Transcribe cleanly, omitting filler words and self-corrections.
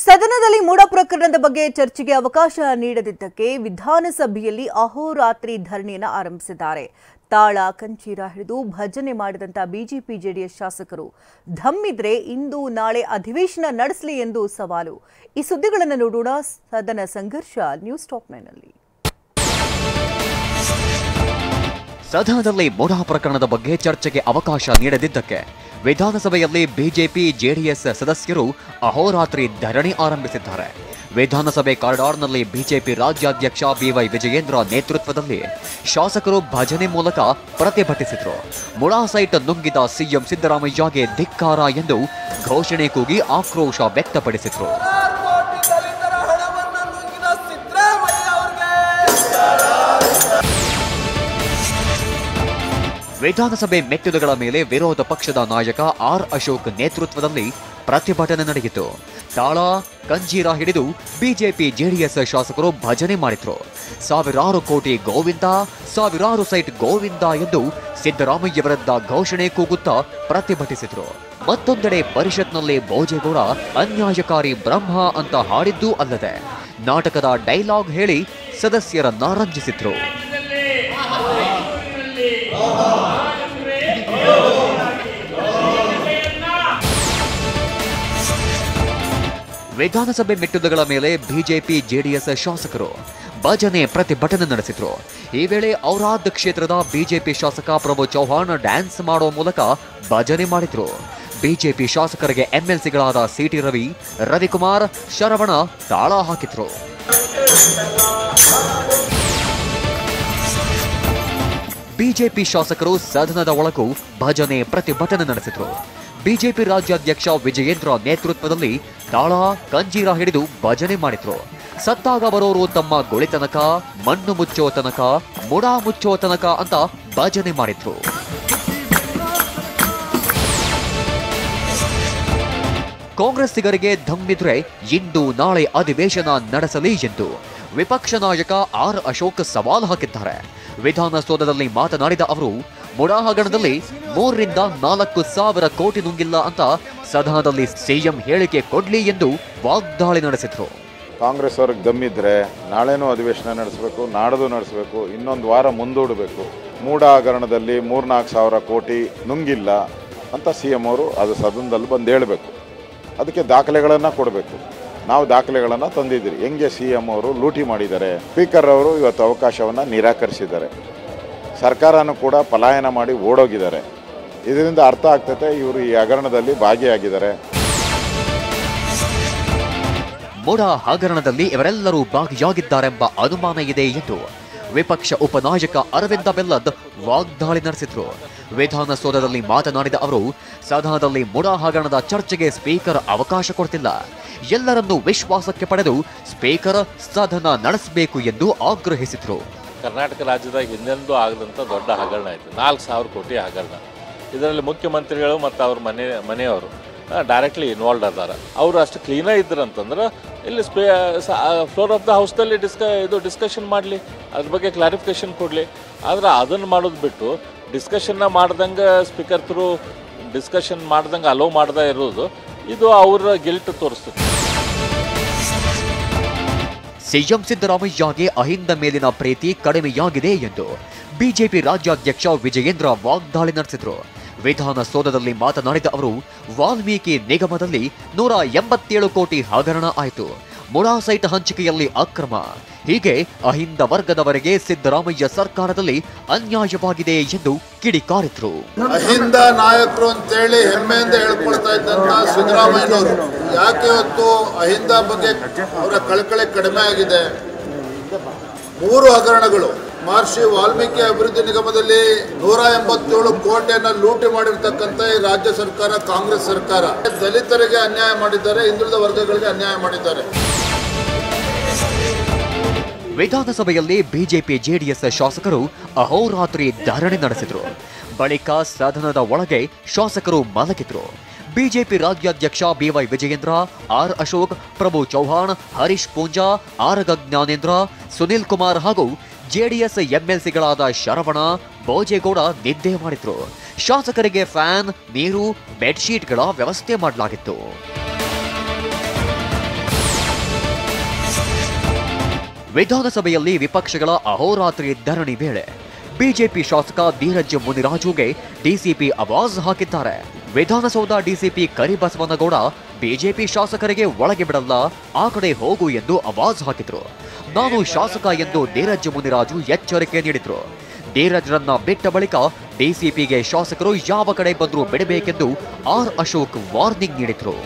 ಸದನದಲ್ಲಿ ಮೂಡ ಪ್ರಕರಣದ ಬಗ್ಗೆ ಚರ್ಚೆಗೆ ಅವಕಾಶ ನೀಡದಿದ್ದಕ್ಕೆ ವಿಧಾನಸಭೆಯಲ್ಲಿ ಅಹೋರಾತ್ರಿ ಧರಣಿಯನ್ನು ಆರಂಭಿಸಿದ್ದಾರೆ. ತಾಳ ಕಂಚೀರ ಹಿಡಿದು ಭಜನೆ ಮಾಡಿದಂತ ಬಿಜೆಪಿ ಜೆಡಿಎಸ್ ಶಾಸಕರು ಧಮ್ಮಿದ್ರೆ ಇಂದು ನಾಳೆ ಅಧಿವೇಶನ ನಡೆಸಲಿ ಎಂದು ಸವಾಲು. ಈ ಸುದ್ದಿಗಳನ್ನು ನೋಡೋಣ ಸದನ ಸಂಘರ್ಷ ನ್ಯೂಸ್ ಟಾಪ್ 9 ನಲ್ಲಿ. ಸದನದಲ್ಲಿ ಮೂಡ ಪ್ರಕರಣದ ಬಗ್ಗೆ ಚರ್ಚೆಗೆ ಅವಕಾಶ ನೀಡದಿದ್ದಕ್ಕೆ ವಿಧಾನಸಭೆಯಲ್ಲಿ ಬಿಜೆಪಿ ಜೆಡಿಎಸ್ ಸದಸ್ಯರು ಅಹೋರಾತ್ರಿ ಧರಣಿ ಆರಂಭಿಸಿದ್ದಾರೆ. ವಿಧಾನಸಭೆ ಕಾರಿಡಾರ್ನಲ್ಲಿ ಬಿಜೆಪಿ ರಾಜ್ಯಾಧ್ಯಕ್ಷ ಬಿವೈ ವಿಜಯೇಂದ್ರ ನೇತೃತ್ವದಲ್ಲಿ ಶಾಸಕರು ಭಜನೆ ಮೂಲಕ ಪ್ರತಿಭಟಿಸಿದರು. ಮುಡಾ ಸೈಟ್ ನುಂಗಿದ ಸಿಎಂ ಸಿದ್ದರಾಮಯ್ಯಗೆ ಧಿಕ್ಕಾರ ಎಂದು ಘೋಷಣೆ ಕೂಗಿ ಆಕ್ರೋಶ ವ್ಯಕ್ತಪಡಿಸಿದರು. ವಿಧಾನಸಭೆ ಮೆಟ್ಟಿಲುಗಳ ಮೇಲೆ ವಿರೋಧ ಪಕ್ಷದ ನಾಯಕ ಆರ್ ಅಶೋಕ್ ನೇತೃತ್ವದಲ್ಲಿ ಪ್ರತಿಭಟನೆ ನಡೆಯಿತು. ತಾಳ ಕಂಜೀರ ಹಿಡಿದು ಬಿಜೆಪಿ ಜೆಡಿಎಸ್ ಶಾಸಕರು ಭಜನೆ ಮಾಡಿದ್ರು. ಸಾವಿರಾರು ಕೋಟಿ ಗೋವಿಂದ, ಸಾವಿರಾರು ಸೈಟ್ ಗೋವಿಂದ ಎಂದು ಸಿದ್ದರಾಮಯ್ಯ ವಿರುದ್ಧ ಘೋಷಣೆ ಕೂಗುತ್ತಾ ಪ್ರತಿಭಟಿಸಿದ್ರು. ಮತ್ತೊಂದೆಡೆ ಪರಿಷತ್ನಲ್ಲಿ ಭೋಜೇಗೌಡ ಅನ್ಯಾಯಕಾರಿ ಬ್ರಹ್ಮ ಅಂತ ಹಾಡಿದ್ದೂ ಅಲ್ಲದೆ ನಾಟಕದ ಡೈಲಾಗ್ ಹೇಳಿ ಸದಸ್ಯರನ್ನ ರಂಜಿಸಿದ್ರು. ವಿಧಾನಸಭೆ ಮೆಟ್ಟಿಲುಗಳ ಮೇಲೆ ಬಿಜೆಪಿ ಜೆಡಿಎಸ್ ಶಾಸಕರು ಭಜನೆ ಪ್ರತಿಭಟನೆ ನಡೆಸಿದ್ರು. ಈ ವೇಳೆ ಔರಾದ್ ಕ್ಷೇತ್ರದ ಬಿಜೆಪಿ ಶಾಸಕ ಪ್ರಭು ಚೌಹಾಣ್ ಡ್ಯಾನ್ಸ್ ಮಾಡೋ ಮೂಲಕ ಭಜನೆ ಮಾಡಿದ್ರು. ಬಿಜೆಪಿ ಶಾಸಕರಿಗೆ ಎಂಎಲ್ಸಿಗಳಾದ ಸಿಟಿ ರವಿ, ರವಿಕುಮಾರ್, ಶರವಣ ತಾಳ ಹಾಕಿದ್ರು. ಬಿಜೆಪಿ ಶಾಸಕರು ಸದನದ ಒಳಗೂ ಭಜನೆ ಪ್ರತಿಭಟನೆ ನಡೆಸಿದ್ರು. ಬಿಜೆಪಿ ರಾಜ್ಯಾಧ್ಯಕ್ಷ ವಿಜಯೇಂದ್ರ ನೇತೃತ್ವದಲ್ಲಿ ತಾಳ ಕಂಜೀರ ಹಿಡಿದು ಭಜನೆ ಮಾಡಿದ್ರು. ಸತ್ತಾಗ ಬರೋರು ತಮ್ಮ ಗುಳಿ ತನಕ, ಮಣ್ಣು ಮುಚ್ಚೋ ತನಕ, ಮುಡಾ ಮುಚ್ಚೋ ತನಕ ಅಂತ ಭಜನೆ ಮಾಡಿದ್ರು. ಕಾಂಗ್ರೆಸ್ಸಿಗರಿಗೆ ಧಮ್ಮಿದ್ರೆ ಇಂದು ನಾಳೆ ಅಧಿವೇಶನ ನಡೆಸಲಿ ಎಂದು ವಿಪಕ್ಷ ನಾಯಕ ಆರ್ ಅಶೋಕ್ ಸವಾಲು ಹಾಕಿದ್ದಾರೆ. ವಿಧಾನಸೌಧದಲ್ಲಿ ಮಾತನಾಡಿದ ಅವರು, ಮುಡಾ ಹಗರಣದಲ್ಲಿ 3 ರಿಂದ 4 ಸಾವಿರ ಕೋಟಿ ನುಂಗಿಲ್ಲ ಅಂತ ಸದನದಲ್ಲಿ ಸಿಎಂ ಹೇಳಿಕೆ ಕೊಡ್ಲಿ ಎಂದು ವಾಗ್ದಾಳಿ ನಡೆಸಿದ್ರು. ಕಾಂಗ್ರೆಸ್ ಅವ್ರಿಗೆ ದಮ್ಮಿದ್ರೆ ನಾಳೆನೂ ಅಧಿವೇಶನ ನಡೆಸಬೇಕು, ನಾಡದು ನಡೆಸಬೇಕು, ಇನ್ನೊಂದು ವಾರ ಮುಂದೂಡಬೇಕು. ಮೂಡಾ ಹಗರಣದಲ್ಲಿ 3-4 ಸಾವಿರ ಕೋಟಿ ನುಂಗಿಲ್ಲ ಅಂತ ಸಿಎಂ ಅವರು ಅದು ಸದನದಲ್ಲಿ ಬಂದು ಹೇಳಬೇಕು. ಅದಕ್ಕೆ ದಾಖಲೆಗಳನ್ನು ಕೊಡಬೇಕು. ನಾವು ದಾಖಲೆಗಳನ್ನು ತಂದಿದ್ದೀರಿ. ಹೆಂಗೆ ಸಿಎಂ ಅವರು ಲೂಟಿ ಮಾಡಿದ್ದಾರೆ. ಸ್ಪೀಕರ್ ಅವರು ಇವತ್ತು ಅವಕಾಶವನ್ನು ನಿರಾಕರಿಸಿದ್ದಾರೆ. ಸರ್ಕಾರನೂ ಕೂಡ ಪಲಾಯನ ಮಾಡಿ ಓಡೋಗಿದ್ದಾರೆ. ಇದರಿಂದ ಅರ್ಥ ಆಗ್ತದೆ ಇವರು ಈ ಹಗರಣದಲ್ಲಿ ಭಾಗಿಯಾಗಿದ್ದಾರೆ. ಮುಡಾ ಹಗರಣದಲ್ಲಿ ಇವರೆಲ್ಲರೂ ಭಾಗಿಯಾಗಿದ್ದಾರೆಂಬ ಅನುಮಾನ ಇದೆ ಎಂದು ವಿಪಕ್ಷ ಉಪನಾಯಕ ಅರವಿಂದ ಬೆಲ್ಲದ್ ವಾಗ್ದಾಳಿ ನಡೆಸಿದ್ರು. ವಿಧಾನಸೌಧದಲ್ಲಿ ಮಾತನಾಡಿದ ಅವರು, ಸದನದಲ್ಲಿ ಮುಡಾ ಹಗರಣದ ಚರ್ಚೆಗೆ ಸ್ಪೀಕರ್ ಅವಕಾಶ ಕೊಡ್ತಿಲ್ಲ. ಎಲ್ಲರನ್ನೂ ವಿಶ್ವಾಸಕ್ಕೆ ಪಡೆದು ಸ್ಪೀಕರ್ ಸದನ ನಡೆಸಬೇಕು ಎಂದು ಆಗ್ರಹಿಸಿದ್ರು. ಕರ್ನಾಟಕ ರಾಜ್ಯದಾಗ ಹಿಂದೆಂದೂ ಆಗದಂಥ ದೊಡ್ಡ ಹಗರಣ ಆಯಿತು. 4,000 ಕೋಟಿ ಹಗರಣ. ಇದರಲ್ಲಿ ಮುಖ್ಯಮಂತ್ರಿಗಳು ಮತ್ತು ಅವ್ರ ಮನೆಯವರು ಡೈರೆಕ್ಟ್ಲಿ ಇನ್ವಾಲ್ವ್ ಅದಾರ. ಅವರು ಅಷ್ಟು ಕ್ಲೀನಾಗಿ ಇದ್ರು ಅಂತಂದ್ರೆ ಇಲ್ಲಿ ಫ್ಲೋರ್ ಆಫ್ ದ ಹೌಸ್ದಲ್ಲಿ ಡಿಸ್ಕಷನ್ ಮಾಡಲಿ, ಅದ್ರ ಬಗ್ಗೆ ಕ್ಲಾರಿಫಿಕೇಶನ್ ಕೊಡಲಿ. ಆದರೆ ಅದನ್ನು ಮಾಡೋದು ಬಿಟ್ಟು ಡಿಸ್ಕಷನ್ನ ಮಾಡ್ದಂಗೆ ಸ್ಪೀಕರ್ ಥ್ರೂ ಡಿಸ್ಕಷನ್ ಮಾಡ್ದಂಗೆ ಅಲೋ ಮಾಡದೇ ಇರೋದು ಇದು ಅವರ ಗಿಲ್ಟ್ ತೋರಿಸ್ತದೆ. ಸಿಎಂ ಸಿದ್ದರಾಮಯ್ಯಗೆ ಅಹಿಂದ ಮೇಲಿನ ಪ್ರೀತಿ ಕಡಿಮೆಯಾಗಿದೆ ಎಂದು ಬಿಜೆಪಿ ರಾಜ್ಯಾಧ್ಯಕ್ಷ ವಿಜಯೇಂದ್ರ ವಾಗ್ದಾಳಿ ನಡೆಸಿದ್ರು. ವಿಧಾನಸೌಧದಲ್ಲಿ ಮಾತನಾಡಿದ ಅವರು, ವಾಲ್ಮೀಕಿ ನಿಗಮದಲ್ಲಿ 187 ಕೋಟಿ ಹಗರಣ ಆಯಿತು. ಮುಡಾ ಸೈಟ್ ಹಂಚಿಕೆಯಲ್ಲಿ ಅಕ್ರಮ. ಹೀಗೆ ಅಹಿಂದ ವರ್ಗದವರೆಗೆ ಸಿದ್ದರಾಮಯ್ಯ ಸರ್ಕಾರದಲ್ಲಿ ಅನ್ಯಾಯವಾಗಿದೆ ಎಂದು ಕಿಡಿಕಾರಿದ್ರು. ಅಹಿಂದ ನಾಯಕರು ಅಂತೇಳಿ ಹೆಮ್ಮೆಯಿಂದ ಹೇಳ್ಕೊಳ್ತಾ ಇದ್ದಂತ ಸಿದ್ದರಾಮಯ್ಯನವರು ಯಾಕೆ ಇವತ್ತು ಅಹಿಂದ ಬಗ್ಗೆ ಅವರ ಕಳಕಳಿ ಕಡಿಮೆ ಆಗಿದೆ? 3 ಹಗರಣಗಳು. ಮಹರ್ಷಿ ವಾಲ್ಮೀಕಿ ಅಭಿವೃದ್ಧಿ ನಿಗಮದಲ್ಲಿ 187 ಕೋಟಿಯನ್ನು ಲೂಟಿ ಮಾಡಿರ್ತಕ್ಕಂಥ ಈ ರಾಜ್ಯ ಸರ್ಕಾರ, ಕಾಂಗ್ರೆಸ್ ಸರ್ಕಾರ ದಲಿತರಿಗೆ ಅನ್ಯಾಯ ಮಾಡಿದ್ದಾರೆ, ಹಿಂದುಳಿದ ವರ್ಗಗಳಿಗೆ ಅನ್ಯಾಯ ಮಾಡಿದ್ದಾರೆ. ವಿಧಾನಸಭೆಯಲ್ಲಿ ಬಿಜೆಪಿ ಜೆಡಿಎಸ್ ಶಾಸಕರು ಅಹೋರಾತ್ರಿ ಧರಣಿ ನಡೆಸಿದ್ರು. ಬಳಿಕ ಸದನದ ಒಳಗೆ ಶಾಸಕರು ಮಲಗಿದ್ರು. ಬಿಜೆಪಿ ರಾಜ್ಯಾಧ್ಯಕ್ಷ ಬಿವೈ ವಿಜಯೇಂದ್ರ, ಆರ್ ಅಶೋಕ್, ಪ್ರಭು ಚೌಹಾಣ್, ಹರೀಶ್ ಪೂಂಜಾ, ಆರಗ ಜ್ಞಾನೇಂದ್ರ, ಸುನಿಲ್ ಕುಮಾರ್ ಹಾಗೂ ಜೆಡಿಎಸ್ ಎಂಎಲ್ಸಿಗಳಾದ ಶರವಣ, ಭೋಜೇಗೌಡ ನಿದ್ದೆ ಮಾಡಿದ್ರು. ಶಾಸಕರಿಗೆ ಫ್ಯಾನ್, ನೀರು, ಬೆಡ್ಶೀಟ್ಗಳ ವ್ಯವಸ್ಥೆ ಮಾಡಲಾಗಿತ್ತು. ವಿಧಾನಸಭೆಯಲ್ಲಿ ವಿಪಕ್ಷಗಳ ಅಹೋರಾತ್ರಿ ಧರಣಿ ವೇಳೆ ಬಿಜೆಪಿ ಶಾಸಕ ಧೀರಜ್ ಮುನಿರಾಜುಗೆ ಡಿಸಿಪಿ ಆವಾಜ್ ಹಾಕಿದ್ದಾರೆ. ವಿಧಾನಸೌಧ ಡಿಸಿಪಿ ಕರಿಬಸವನಗೌಡ ಬಿಜೆಪಿ ಶಾಸಕರಿಗೆ ಒಳಗೆ ಬಿಡಲ್ಲ, ಆ ಕಡೆ ಹೋಗು ಎಂದು ಆವಾಜ್ ಹಾಕಿದ್ರು. ನಾನು ಶಾಸಕ ಎಂದು ಧೀರಜ್ ಮುನಿರಾಜು ಎಚ್ಚರಿಕೆ ನೀಡಿದ್ರು. ಧೀರಜ್ರನ್ನ ಬಿಟ್ಟ ಬಳಿಕ ಡಿಸಿಪಿಗೆ ಶಾಸಕರು ಯಾವ ಕಡೆ ಬಂದರೂ ಬಿಡಬೇಕೆಂದು ಆರ್ ಅಶೋಕ್ ವಾರ್ನಿಂಗ್ ನೀಡಿದ್ರು.